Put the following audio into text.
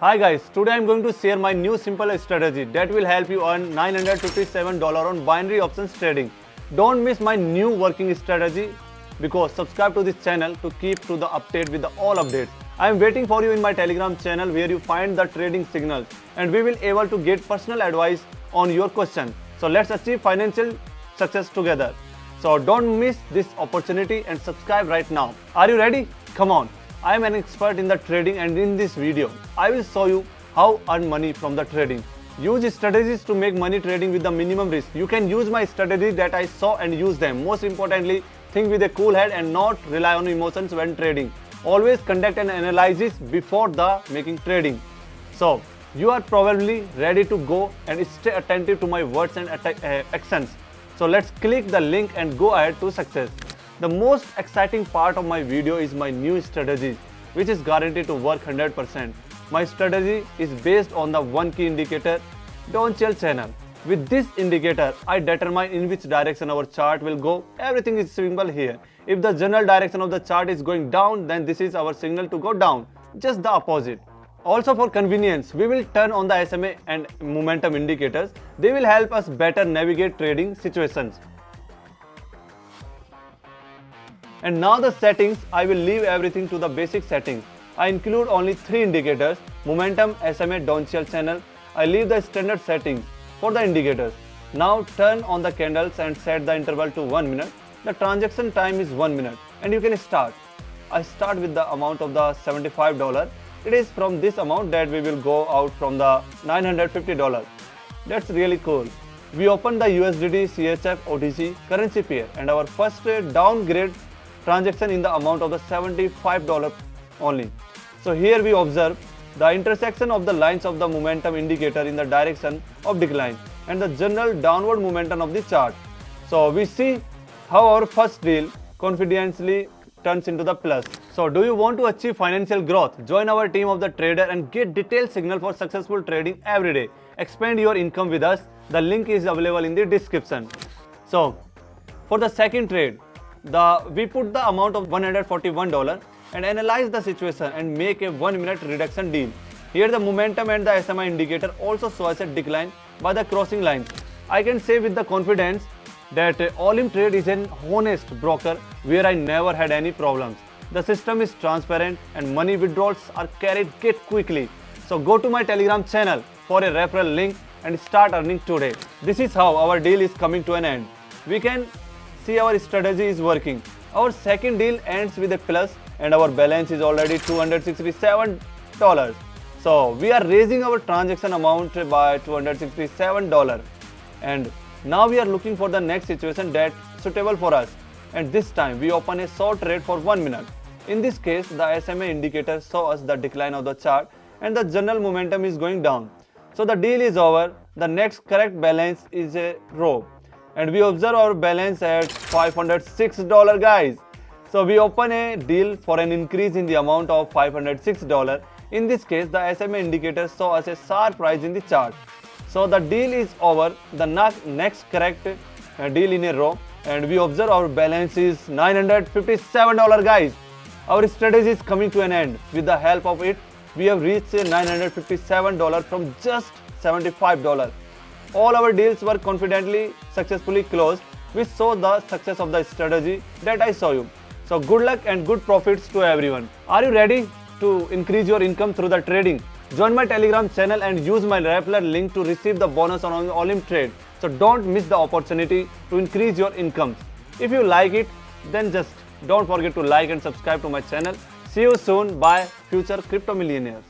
Hi guys, today I am going to share my new simple strategy that will help you earn $957 on binary options trading. Don't miss my new working strategy because subscribe to this channel to keep to the update with all updates. I am waiting for you in my Telegram channel where you find the trading signals and we will able to get personal advice on your question. So let's achieve financial success together. So don't miss this opportunity and subscribe right now. Are you ready? Come on. I am an expert in the trading and in this video, I will show you how earn money from the trading. Use strategies to make money trading with the minimum risk. You can use my strategies that I saw and use them. Most importantly, think with a cool head and not rely on emotions when trading. Always conduct an analysis before the making trading. So, you are probably ready to go and stay attentive to my words and actions. So let's click the link and go ahead to success. The most exciting part of my video is my new strategy, which is guaranteed to work 100%. My strategy is based on the one key indicator, Don't Chill channel. With this indicator, I determine in which direction our chart will go. Everything is simple here. If the general direction of the chart is going down, then this is our signal to go down. Just the opposite. Also for convenience, we will turn on the SMA and momentum indicators. They will help us better navigate trading situations. And now the settings, I will leave everything to the basic settings. I include only 3 indicators, momentum, SMA, Don't Chill channel. I leave the standard settings for the indicators. Now turn on the candles and set the interval to 1 minute. The transaction time is 1 minute and you can start. I start with the amount of the $75. It is from this amount that we will go out from the $950. That's really cool. We open the USDT CHF OTC currency pair and our first downgrade transaction in the amount of the $75 only. So here we observe the intersection of the lines of the momentum indicator in the direction of decline and the general downward momentum of the chart. So we see how our first deal confidently turns into the plus. So do you want to achieve financial growth? Join our team of the trader and get detailed signal for successful trading every day. Expand your income with us. The link is available in the description. So for the second trade, we put the amount of $141 and analyze the situation and make a 1 minute reduction deal. Here the momentum and the SMA indicator also show us a decline by the crossing lines. I can say with the confidence that Olymp Trade is an honest broker where I never had any problems. The system is transparent and money withdrawals are carried quickly. So go to my Telegram channel for a referral link and start earning today. This is how our deal is coming to an end. We can see our strategy is working. Our second deal ends with a plus and our balance is already $267. So we are raising our transaction amount by $267 and now we are looking for the next situation that's suitable for us, and this time we open a short trade for 1 minute. In this case, the SMA indicator shows us the decline of the chart and the general momentum is going down. So the deal is over. The next correct balance is a row. And we observe our balance at $506 guys. So we open a deal for an increase in the amount of $506. In this case, the SMA indicator shows us a sharp rise in the chart. So the deal is over. The next correct deal in a row and we observe our balance is $957 guys. Our strategy is coming to an end. With the help of it, we have reached $957 from just $75. All our deals were confidently successfully closed, which shows the success of the strategy that I show you. So good luck and good profits to everyone. Are you ready to increase your income through the trading? Join my Telegram channel and use my referral link to receive the bonus on Olymp Trade. So don't miss the opportunity to increase your income. If you like it, then just don't forget to like and subscribe to my channel. See you soon. Bye, future crypto millionaires.